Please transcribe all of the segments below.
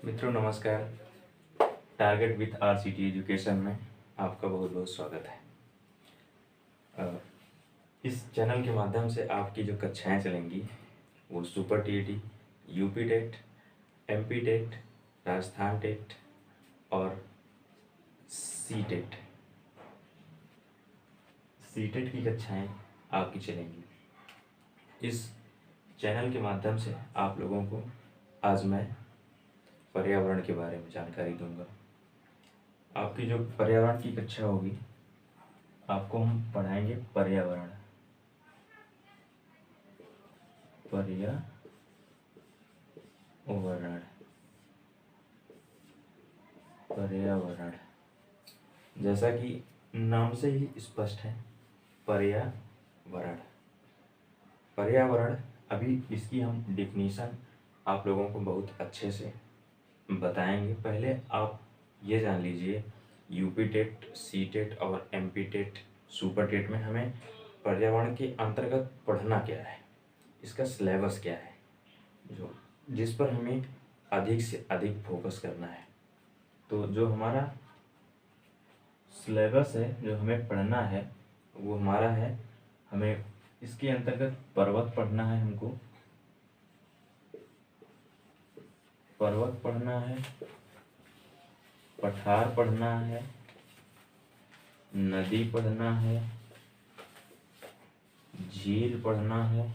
मित्रों नमस्कार। Target with RCT education में आपका बहुत बहुत स्वागत है। इस चैनल के माध्यम से आपकी जो कक्षाएं चलेंगी वो super TET, UP TET, MP TET, Rajasthan TET और सी टेट की कक्षाएं आपकी चलेंगी। इस चैनल के माध्यम से आप लोगों को आज मैं पर्यावरण के बारे में जानकारी दूंगा। आपकी जो पर्यावरण की कक्षा होगी आपको हम पढ़ाएंगे पर्यावरण। पर्यावरण जैसा कि नाम से ही स्पष्ट है, पर्यावरण अभी इसकी हम डिफिनीशन आप लोगों को बहुत अच्छे से बताएंगे। पहले आप ये जान लीजिए, यूपी टेट, सी टेट और एमपी टेट, सुपर टेट में हमें पर्यावरण के अंतर्गत पढ़ना क्या है, इसका सिलेबस क्या है, जिस पर हमें अधिक से अधिक फोकस करना है। तो जो हमारा सिलेबस है, जो हमें पढ़ना है वो हमारा है, हमें इसके अंतर्गत पर्वत पढ़ना है, हमको पर्वत पढ़ना है, पठार पढ़ना है, नदी पढ़ना है, झील पढ़ना है।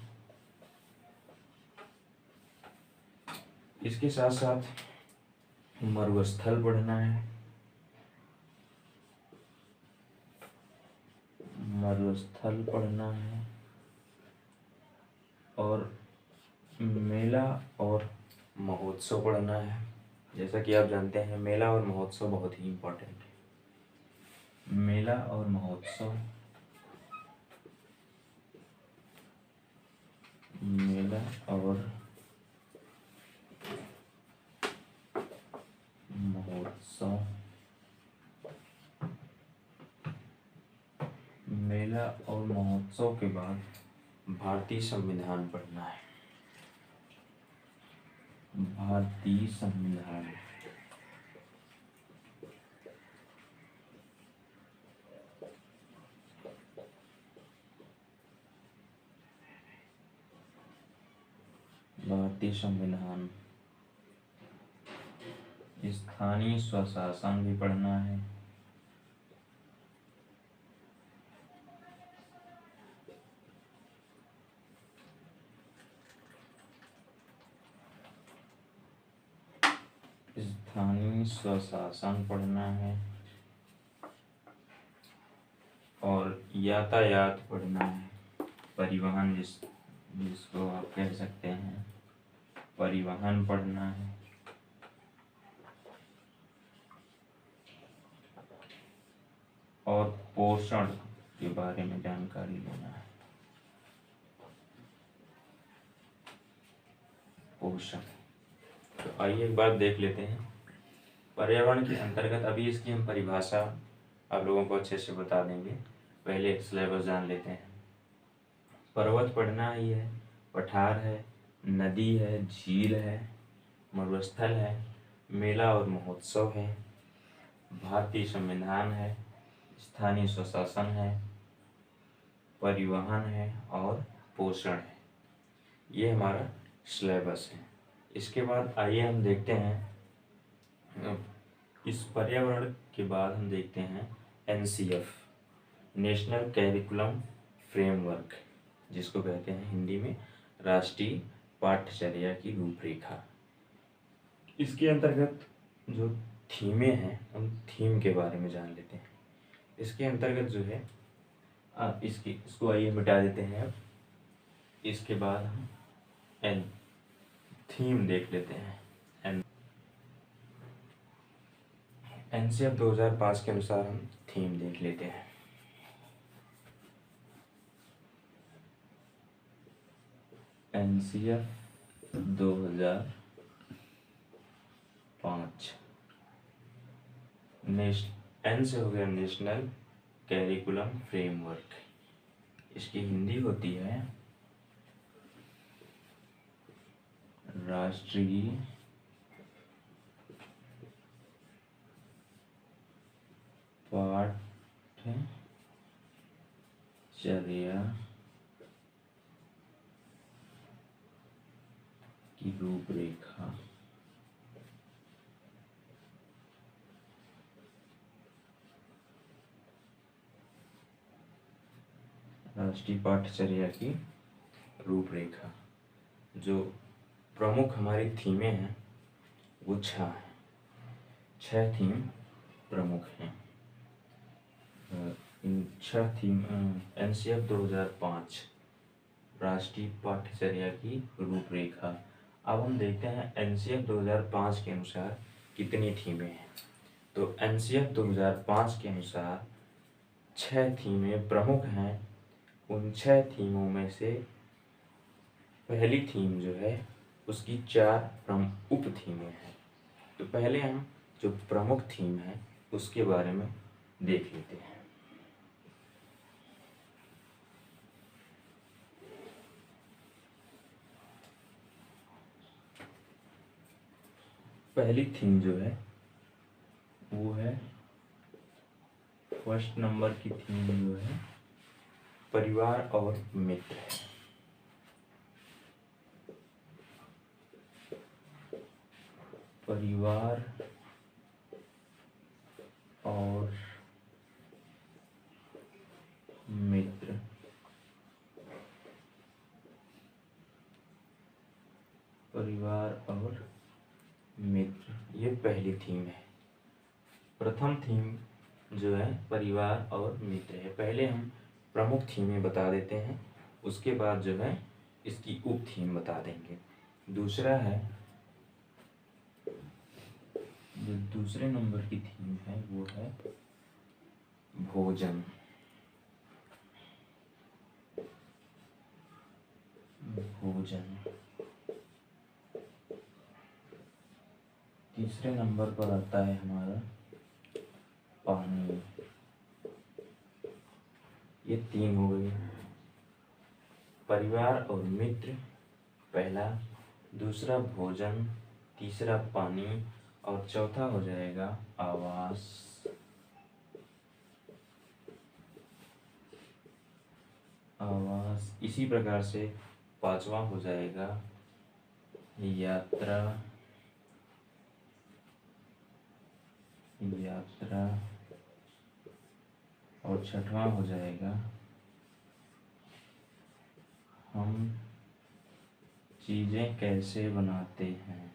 इसके साथ साथ मरुस्थल पढ़ना है, और मेला और महोत्सव पढ़ना है। जैसा कि आप जानते हैं मेला और महोत्सव बहुत ही इम्पोर्टेंट है। मेला और महोत्सव, मेला और महोत्सव के बाद भारतीय संविधान पढ़ना है। भारतीय संविधान स्थानीय स्वशासन भी पढ़ना है। स्थानीय स्वशासन पढ़ना है और यातायात पढ़ना है। परिवहन जिसको आप कह सकते हैं, परिवहन पढ़ना है। और पोषण के बारे में जानकारी लेना है। पोषण, तो आइए एक बार देख लेते हैं पर्यावरण के अंतर्गत। अभी इसकी हम परिभाषा आप लोगों को अच्छे से बता देंगे, पहले सिलेबस जान लेते हैं। पर्वत पढ़ना ही है, पठार है, नदी है, झील है, मरुस्थल है, मेला और महोत्सव है, भारतीय संविधान है, स्थानीय स्वशासन है, परिवहन है और पोषण है। ये हमारा सिलेबस है। इसके बाद आइए हम देखते हैं, इस पर्यावरण के बाद हम देखते हैं एनसीएफ, नेशनल कैरिकुलम फ्रेमवर्क, जिसको कहते हैं हिंदी में राष्ट्रीय पाठ्यचर्या की रूपरेखा। इसके अंतर्गत जो थीमें हैं उन थीम के बारे में जान लेते हैं। इसके अंतर्गत जो है इसको आइए मिटा देते हैं। अब इसके बाद हम थीम देख लेते हैं। एनसीएफ 2005 के अनुसार हम थीम देख लेते हैं। एनसीएफ 2005 एन से हो गया नेशनल कैरिकुलम फ्रेमवर्क। इसकी हिंदी होती है राष्ट्रीय चर्या की रूपरेखा। राष्ट्रीय पाठ्यचर्या की रूपरेखा। जो प्रमुख हमारी थीमें हैं वो 6 हैं। 6 थीम प्रमुख हैं। इन 6 थीम NCF 2005 राष्ट्रीय पाठ्यचर्या की रूपरेखा। अब हम देखते हैं NCF 2005 के अनुसार कितनी थीमें हैं। तो NCF 2005 के अनुसार 6 थीमें प्रमुख हैं। उन 6 थीमों में से पहली थीम जो है उसकी 4 उप थीमें हैं। तो पहले हम जो प्रमुख थीम है उसके बारे में देख लेते हैं। पहली थीम जो है वो है, फर्स्ट नंबर की थीम जो है परिवार और मित्र है। परिवार और मित्र। परिवार और मित्र, ये पहली थीम है। प्रथम थीम जो है परिवार और मित्र है। पहले हम प्रमुख थीमें बता देते हैं, उसके बाद जो है इसकी उप थीम बता देंगे। दूसरा है, जो दूसरे नंबर की थीम है वो है भोजन। भोजन। तीसरे नंबर पर आता है हमारा पानी। ये 3 हो गए। परिवार और मित्र पहला, दूसरा भोजन, तीसरा पानी और चौथा हो जाएगा आवास। आवास। इसी प्रकार से पांचवा हो जाएगा यात्रा। यात्रा। और छठवां हो जाएगा हम चीजें कैसे बनाते हैं।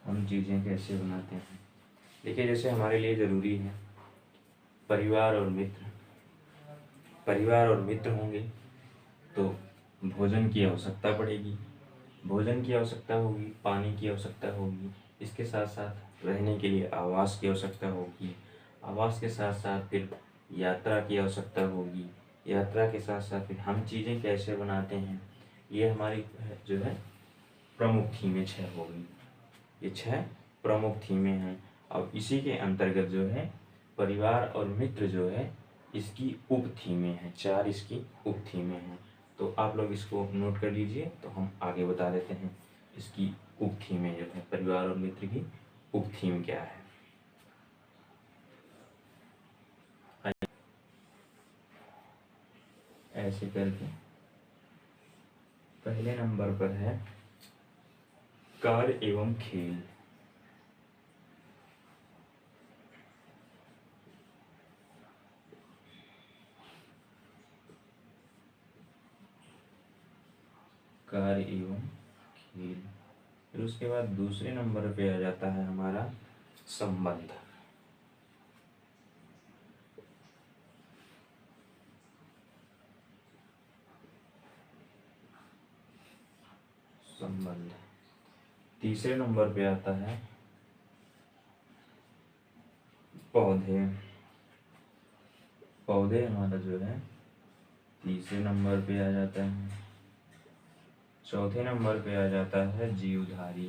हम चीजें कैसे बनाते हैं। देखिए, जैसे हमारे लिए जरूरी है परिवार और मित्र। परिवार और मित्र होंगे तो भोजन की आवश्यकता पड़ेगी। भोजन की आवश्यकता होगी, पानी की आवश्यकता होगी, इसके साथ साथ रहने के लिए आवास की आवश्यकता होगी। आवास के साथ साथ फिर यात्रा की आवश्यकता होगी। यात्रा के साथ साथ फिर हम चीज़ें कैसे बनाते हैं। ये हमारी जो है प्रमुख थीमें 6 हो गई। ये 6 प्रमुख थीमें हैं। अब इसी के अंतर्गत जो है परिवार और मित्र जो है इसकी उप थीमें हैं। 4 इसकी उप थीमें हैं। तो आप लोग इसको नोट कर लीजिए, तो हम आगे बता देते हैं इसकी उप थीमें जो है, परिवार और मित्र की उप थीम क्या है। ऐसे करके पहले नंबर पर है कार्य एवं खेल। कार्य एवं खेल। फिर उसके बाद दूसरे नंबर पे आ जाता है हमारा संबंध। संबंध। तीसरे नंबर पे आता है पौधे। पौधे हमारा जो है तीसरे नंबर पे आ जाता है। चौथे नंबर पे आ जाता है जीवधारी।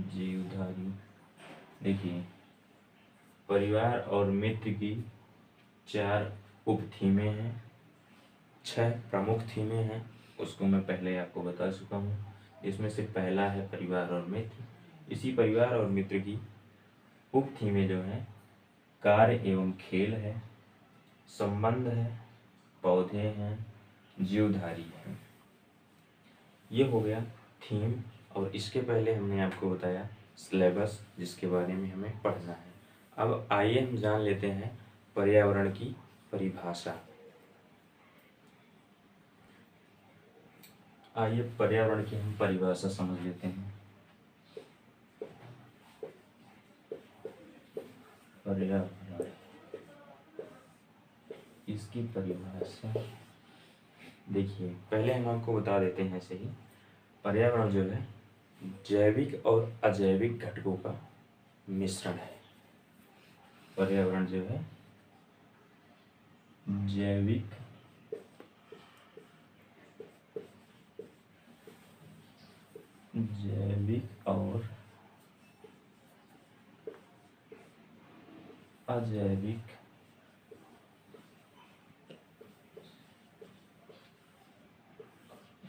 जीवधारी। देखिए, परिवार और मित्र की 4 उप थीमें हैं, 6 प्रमुख थीमें हैं, उसको मैं पहले आपको बता चुका हूँ। इसमें से पहला है परिवार और मित्र। इसी परिवार और मित्र की उप थीमें जो हैं, कार्य एवं खेल है, संबंध है, पौधे हैं, जीवधारी है। ये हो गया थीम। और इसके पहले हमने आपको बताया सिलेबस, जिसके बारे में हमें पढ़ना है। अब आइए हम जान लेते हैं पर्यावरण की परिभाषा। आइए पर्यावरण की हम परिभाषा समझ लेते हैं। पर्यावरण, इसकी परिभाषा देखिए, पहले हम आपको बता देते हैं ऐसे ही। पर्यावरण जो है जैविक और अजैविक घटकों का मिश्रण है। पर्यावरण जो है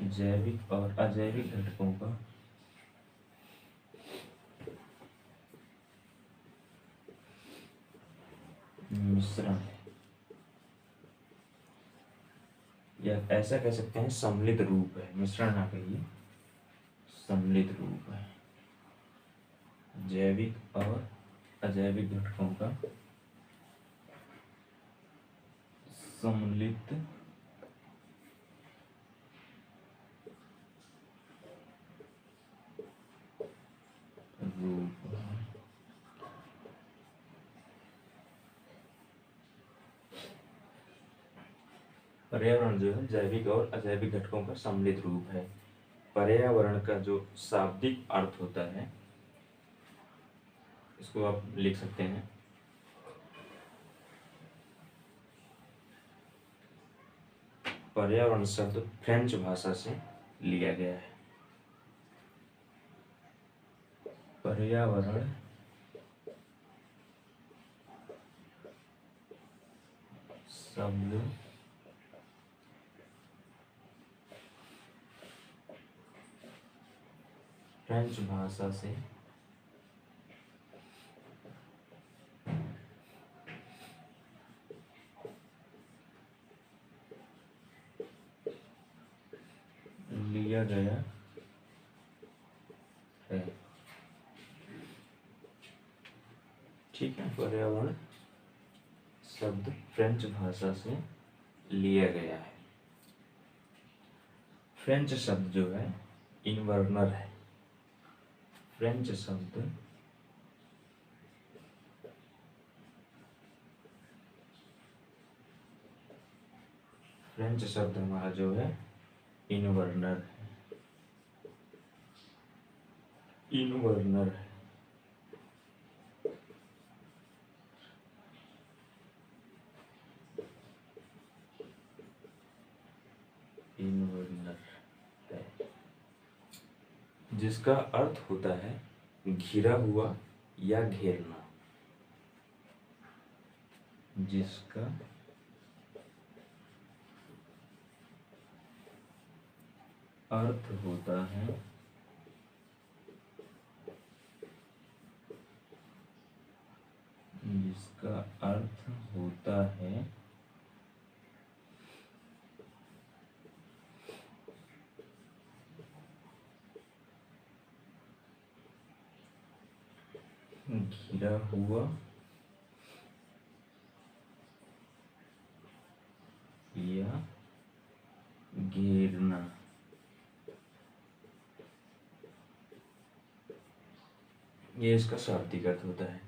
जैविक और अजैविक घटकों का मिश्रण है, या ऐसा कह सकते हैं सम्मिलित रूप है। मिश्रण ना कहिए, सम्मिलित रूप है। जैविक और अजैविक घटकों का सम्मिलित रूप है। पर्यावरण जो है जैविक और अजैविक घटकों का सम्मिलित रूप है। पर्यावरण का जो शाब्दिक अर्थ होता है, इसको आप लिख सकते हैं पर्यावरण शब्द फ्रेंच भाषा से लिया गया है। पर्यावरण शब्द फ्रेंच भाषा से लिया गया है। ठीक है, पर्यावरण शब्द फ्रेंच भाषा से लिया गया है। फ्रेंच शब्द जो है इन्वर्नर है। फ्रेंच शब्द हमारा जो है इन्वर्नर है। इन्वर्नर है। इन्वर्नर है, जिसका अर्थ होता है घिरा हुआ या घेरना। जिसका अर्थ होता है घिरा हुआ या घेरना। ये इसका शाब्दिक अर्थ होता है।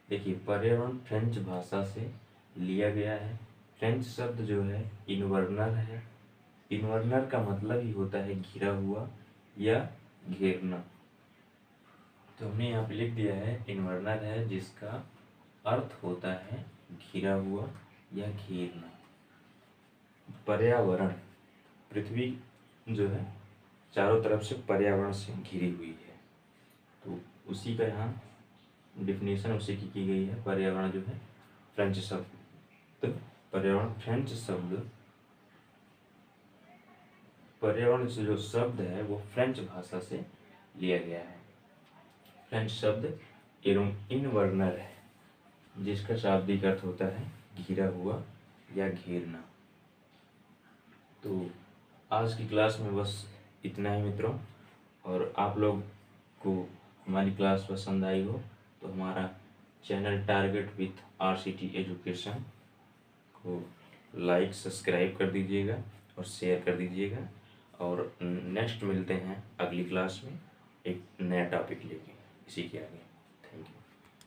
देखिए, पर्यावरण फ्रेंच भाषा से लिया गया है। फ्रेंच शब्द जो है इन्वर्नर है। इन्वर्नर का मतलब ही होता है घिरा हुआ या घेरना। तो हमने यहाँ पे लिख दिया है इन्वर्नर है, जिसका अर्थ होता है घिरा हुआ या घेरना। पर्यावरण, पृथ्वी जो है चारों तरफ से पर्यावरण से घिरी हुई है, तो उसी का यहाँ डिफिनीशन उसी की गई है। पर्यावरण जो है फ्रेंच शब्द, तो पर्यावरण से जो शब्द है वो फ्रेंच भाषा से लिया गया है। फ्रेंच शब्द इनवर्नर है, जिसका शाब्दिक अर्थ होता है घिरा हुआ या घेरना। तो आज की क्लास में बस इतना ही मित्रों, और आप लोग को हमारी क्लास पसंद आई हो तो हमारा channel target with RCT education को लाइक सब्सक्राइब कर दीजिएगा और शेयर कर दीजिएगा। और नेक्स्ट मिलते हैं अगली क्लास में एक नया टॉपिक लेके इसी के आगे।